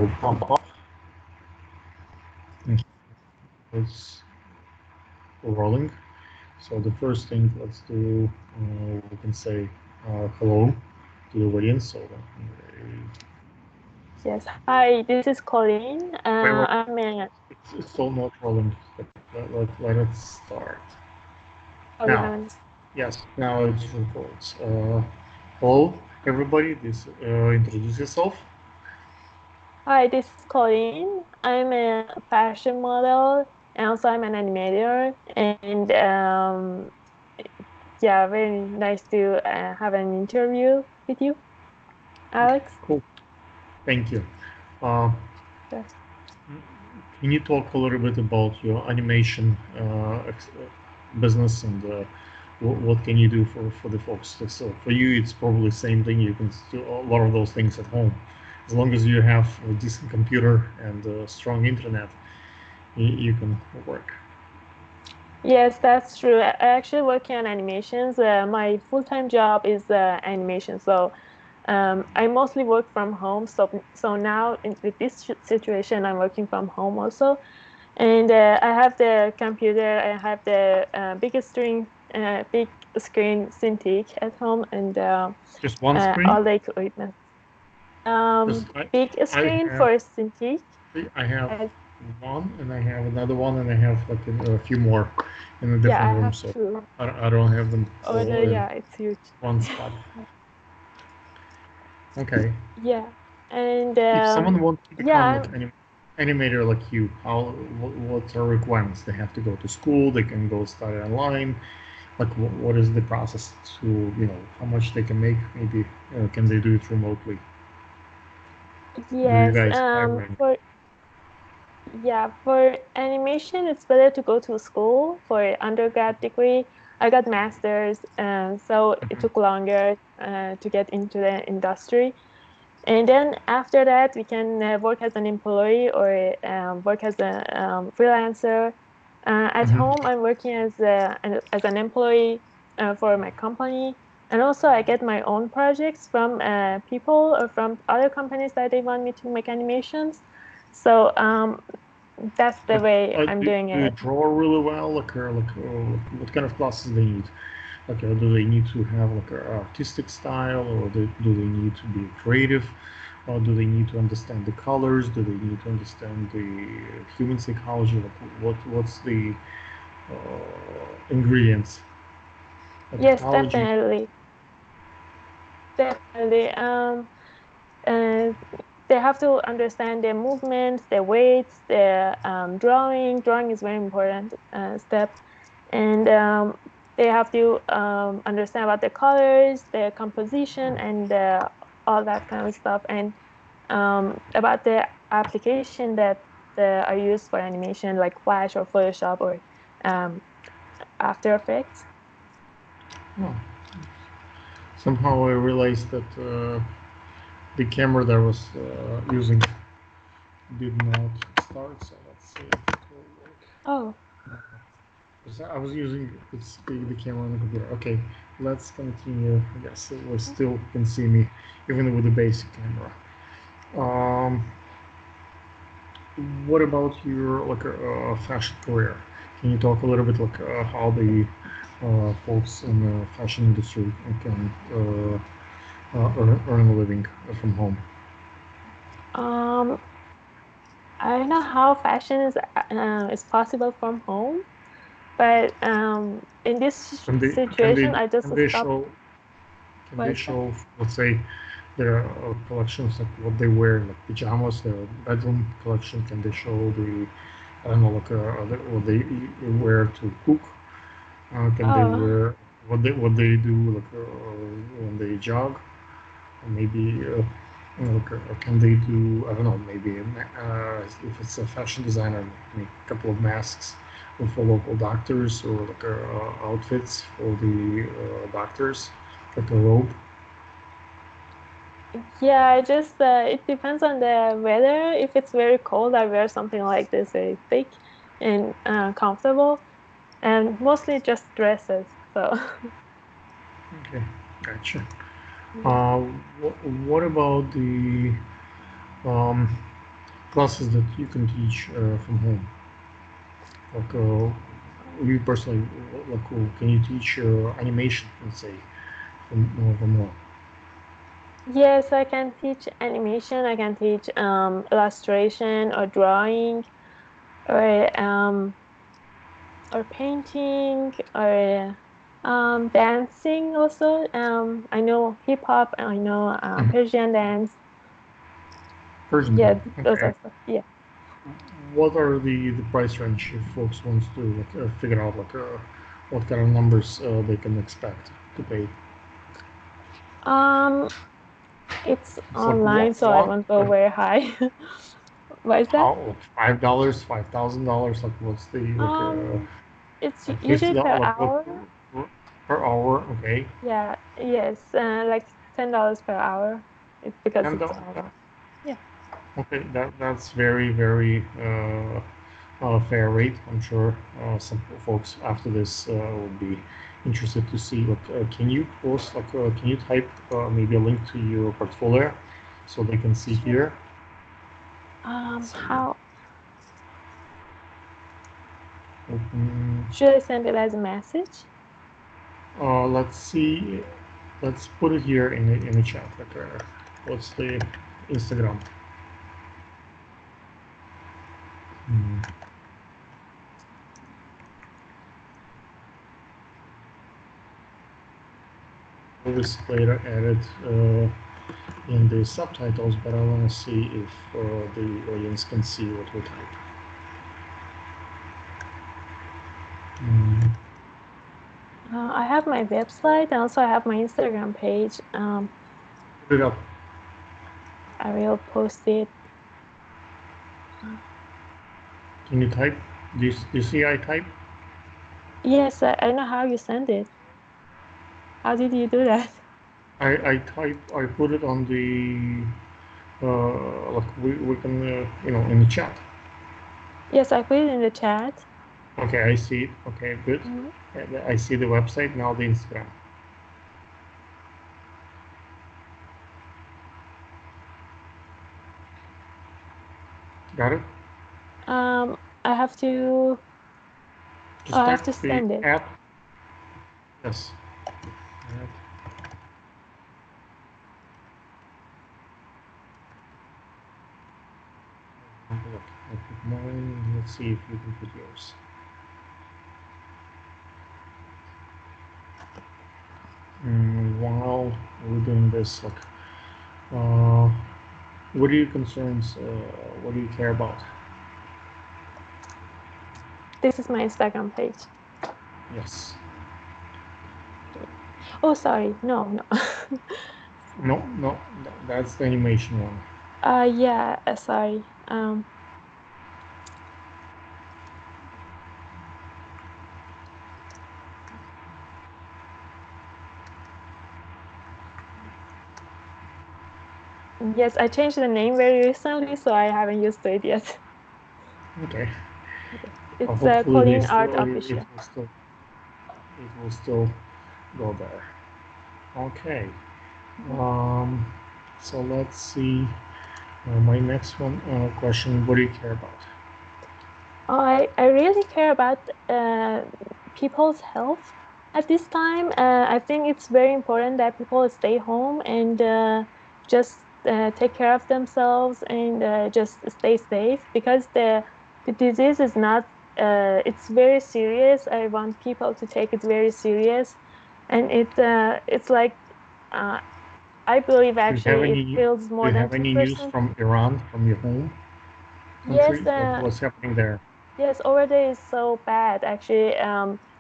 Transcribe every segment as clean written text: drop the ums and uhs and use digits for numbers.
pop up. And it's rolling. So the first thing let's do, we can say hello to the audience. So Yes. Hi, this is Coleen. wait, I'm a. it's still not rolling. Let it start. Oh, you Now, haven't. yes, now it records. Hello, everybody. Introduce yourself. Hi, this is Coleen. I'm a fashion model, and also I'm an animator. And yeah, very nice to have an interview with you, Okay, Alex. cool. Thank you. Uh, Sure. can you talk a little bit about your animation business and what can you do for the folks? So for you, it's probably the same thing. You can do a lot of those things at home, as long as you have a decent computer and strong internet. You can work. Yes, that's true. I actually working on animations. My full-time job is animation, so I mostly work from home. So now with this situation, I'm working from home also. And I have the computer. I have the big screen Cintiq at home, and Just one screen. all the equipment. Just Big I screen have for Cintiq. I have Uh, one, and I have another one, and I have like a few more in a yeah, different I room. have So two. I don't have them Oh, all in yeah, it's huge. one spot. Okay. Yeah, and If someone wants to become yeah, like an animator like you, what are requirements? They have to go to school. They can go study online. Like what is the process to how much they can make? Maybe can they do it remotely? Do you yes. guys hiring? For animation, it's better to go to school for undergrad degree. I got master's, so it Mhm. took longer to get into the industry. And then after that, we can work as an employee or work as a freelancer. At Mhm. home, I'm working as an employee for my company, and also I get my own projects from people or from other companies that they want me to make animations. So that's the But way I'm doing do you it. draw really well? What kind of classes they need? Like, do they need to have like an artistic style, or do they need to be creative, or do they need to understand the colors? Do they need to understand the human psychology? Like, what's the ingredients? Like Yes, technology. definitely, definitely. Uh, they have to understand their movements, their weights, their drawing. Drawing is very important step, and they have to understand about the colors, their composition, and all that kind of stuff, and about the application that are used for animation, like Flash or Photoshop or um, After Effects. Oh, somehow I realized that the camera that I was using did not start. So let's see if it will work. Oh, 'Cause I was using the camera on the computer. Okay, let's continue. Yes, we still can see me even with the basic camera. Um, what about your like fashion career? Can you talk a little bit like how the folks in the fashion industry can earn a living from home? um, I don't know how fashion is possible from home, but in this Can they can they situation, I just can they stopped. show can What they is that? show let's say their collections like what they wear like pajamas, their bedroom collection? Can they show the I don't know like what they wear to cook? Can they Oh, wear what they do like when they jog? Or maybe like, can they do I don't know maybe if it's a fashion designer make a couple of masks for local doctors or like outfits for the doctors like a robe. yeah. Just it depends on the weather. If it's very cold, I wear something like this, very thick and comfortable, and mostly just dresses. So, Okay, gotcha. yeah. Uh, what about the um, classes that you can teach from home? Like you personally, like can you teach animation, let's say, from home? Yes, I can teach animation. I can teach illustration or drawing or painting or dancing also. I know hip hop and I know Mhm. Persian dance. Persian dance. Yeah, those Okay. are stuff. Yeah. What are the price range if folks wants to like figure out like what kind of numbers they can expect to pay? Um, it's It's like online, so I won't go very high. What is that? how like $5, $5,000. Like what's the Um, it's like usually per $50 like what hour. per hour? Okay, Yeah, yes, like $10 per hour. It's because and it's online. Yeah, okay, that's very fair rate. I'm sure some folks after this will be interested to see. Like, can you post like can you type maybe a link to your portfolio so they can see sure. here? Let's see. How Open. should I send it as a message? Let's see. Let's put it here in the chat. Like, what's the Instagram? Hmm. We'll just later add it in the subtitles, but I want to see if the audience can see what we type. Mm, I have my website and also I have my Instagram page. put it up. I will post it. Can you type? Do you see I type? Yes, I know how you send it. How did you do that? I type. I put it on the like we can in the chat. Yes, I put it in the chat. Okay, I see it. Okay, good. Mhm. And I see the website now. The Instagram. Got it. I have to. Just I type have to the send it. app. Yes. App. Look, I put mine. Let's see if you can put yours. While we're doing this, like, uh, what are your concerns? What do you care about? This is my Instagram page. Yes. Oh, sorry. No, no. No, no, that's the animation one. Yeah. Sorry. Yes, I changed the name very recently, so I haven't used it yet. Okay. Yes, it's Hopefully Coleen Art Official. it will still go there. Okay. Mhm. Um, so let's see. My next one question: what do you care about? I really care about people's health at this time. I think it's very important that people stay home and just take care of themselves and just stay safe because the disease is not it's very serious. I want people to take it very serious, and it's like uh, I believe Do you have actually it any kills Do more you than have two any news percent. from Iran, from your home Yes, country? What's happening there? yes, over there is so bad. Actually,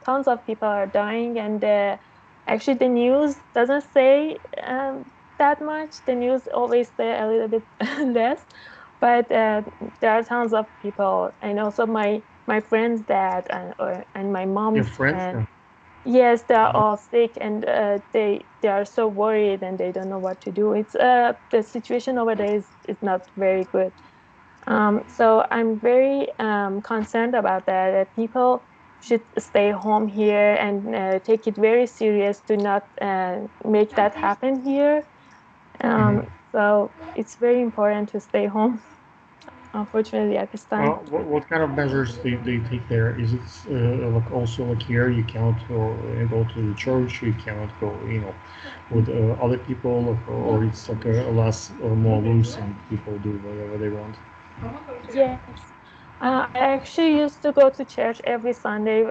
tons of people are dying, and actually, the news doesn't say that much. The news always say a little bit less, but there are tons of people, and also my friend's dad and my Your mom's friends? friend. Yeah. Yes, they are Mhm. all sick, and they are so worried, and they don't know what to do. It's the situation over there is not very good. So I'm very concerned about that, that people should stay home here and take it very serious to not make that happen here. Mhm. So it's very important to stay home. unfortunately, at this time. What kind of measures they take there? Is it like also like here you cannot go to the church, you cannot go, with other people, or it's like a less or more loose and people do whatever they want? Yes. I actually used to go to church every Sunday.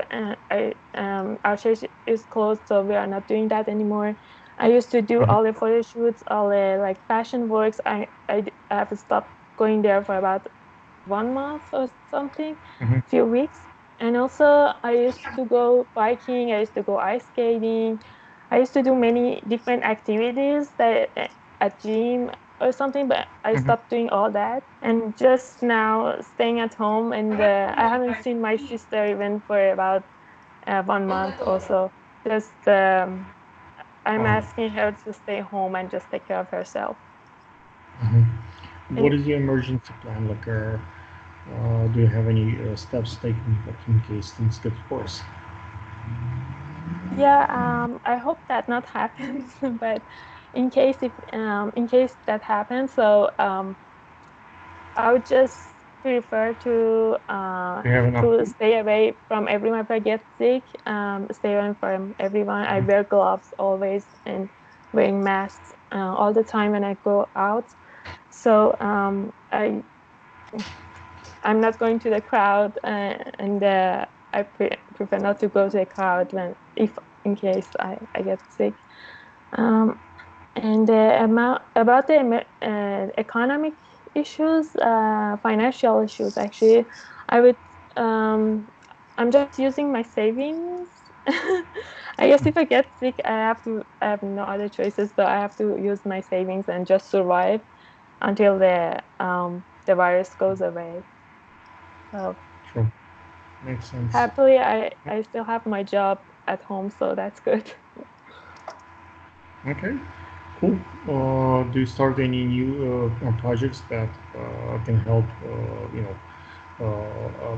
Our church is closed, so we are not doing that anymore. I used to do Hmm. all the photo shoots, all the like fashion works. I have stopped going there for about 1 month or something, Hmm. few weeks. And also, I used to go biking. I used to go ice skating. I used to do many different activities that at gym or something, but I Hmm. stopped doing all that and just now staying at home. And I haven't seen my sister even for about 1 month or so. Just I'm Oh. asking her to stay home and just take care of herself. Hmm. What And is your emergency plan? Like, do you have any steps taken, like, in case things get worse? yeah, I hope that not happens, but in case that happens, so I would just prefer Do you have enough to food? stay away from everyone if I get sick. Stay away from everyone. I wear gloves always and wearing masks all the time when I go out. So I'm not going to the crowd, and prefer not to go to the crowd when if in case I get sick. Um, and about the economic issues, financial issues, actually, I would, um, I'm just using my savings. I guess if I get sick, I have no other choices, so I have to use my savings and just survive until the virus goes away. So Sure, makes sense. happily, I still have my job at home, so that's good. Okay, cool. Do you start any new projects that can help,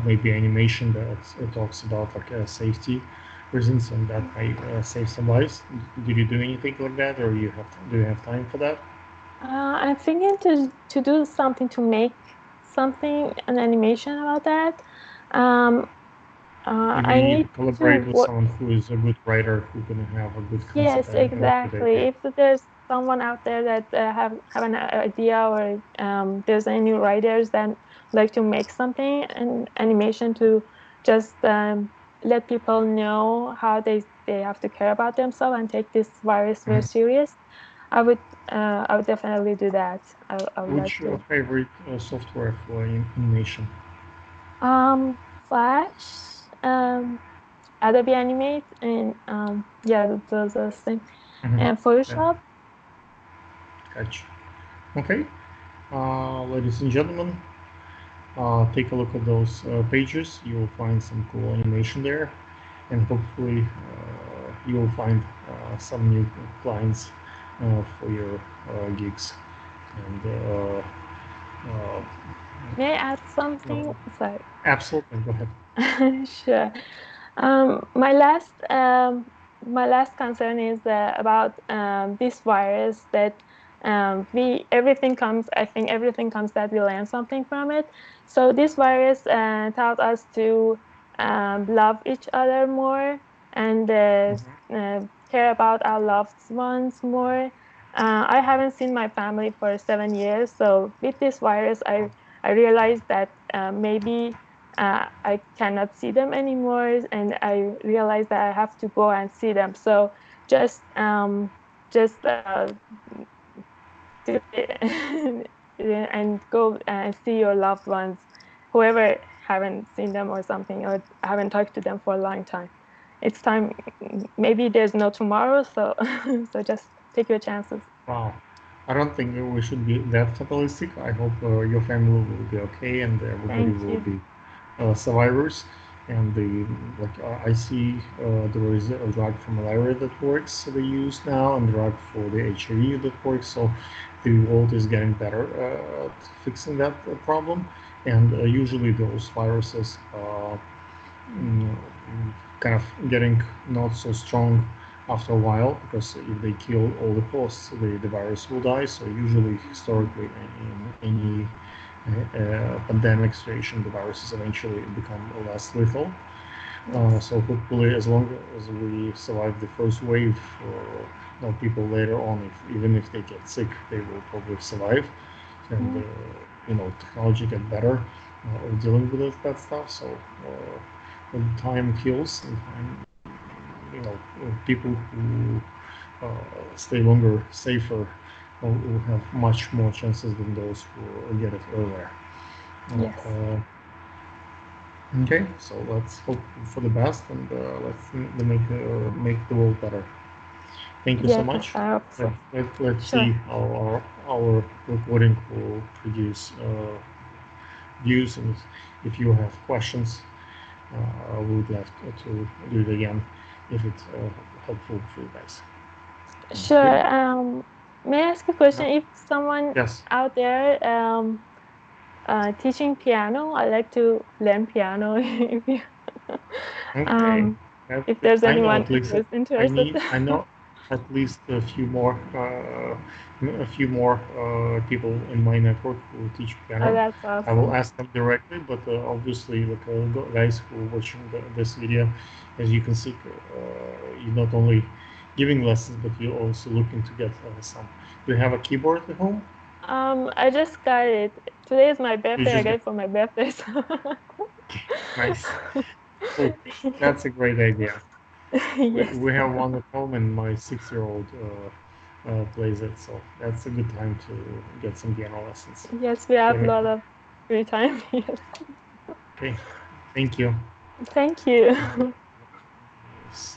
maybe animation that talks about like safety reasons and that might save some lives? Did you do anything like that, or do you have time for that? I'm thinking to do something to make something an animation about that. Um, Maybe I you need to need to collaborate with work. someone who is a good writer who can have a good concept Yes, and a good exactly. idea. If there's someone out there that have an idea, or there's any writers that like to make something an animation to just let people know how they have to care about themselves and take this virus very Mhm. serious, I would definitely do that. I would like Which to. favorite software for animation? Flash, Adobe Animate, and yeah, those are the same. Hmm. And Yeah, Photoshop. gotcha. Okay, ladies and gentlemen, take a look at those pages. You'll find some cool animation there, and hopefully you'll find some new clients for your gigs. And uh, May I add uh, something? Sorry. absolutely, go ahead. Sure. Um, my last um, my last concern is about this virus that we everything comes. I think everything comes that we learn something from it. So this virus taught us to love each other more and Hmm. care about our loved ones more. I haven't seen my family for 7 years, so with this virus, I realized that maybe I cannot see them anymore, and I realized that I have to go and see them. So just just do it and go and see your loved ones, whoever haven't seen them or something, or haven't talked to them for a long time. It's time. Maybe there's no tomorrow, so so just take your chances. Wow. I don't think we should be that fatalistic. I hope your family will be okay and everybody Thank will you. be survivors. And I see there is a drug for malaria that works. They use now, and drug for the HIV that works. So the world is getting better at fixing that problem. And usually those viruses mm, kind of getting not so strong after a while because if they kill all the hosts, the virus will die. So usually, historically, in any pandemic situation, the viruses eventually become less lethal. Yes. So hopefully, as long as we survive the first wave, people later on, even if they get sick, they will probably survive, and Mm. technology get better of dealing with that stuff. So when time heals, and time, people who stay longer, safer, will have much more chances than those who get it earlier. Yes. Okay, so let's hope for the best, and let's make the world better. Thank you so Yes, much. I hope so. Let's Sure. see how our recording will produce views, and if you have questions, we would love to do it again if it's helpful for you guys. Good? Sure. May I ask a question? Yeah. If someone Yes. out there teaching piano, I like to learn piano. If you, Okay. um, if there's I know anyone at least who's interested. I know at least a few more people in my network who teach Oh, piano. that's I will awesome. ask them directly, but obviously, like guys who are watching this video, as you can see, you're not only giving lessons, but you're also looking to get some. Do you have a keyboard at home? I just got it. Today is my You birthday. I just got got it for my birthday. So nice. Cool. That's a great idea. yes. We have one at home, and my 6-year-old plays it, so that's a good time to get some piano lessons. Yes, we have a Good. lot of free time. Yes. Okay, thank you. Thank you.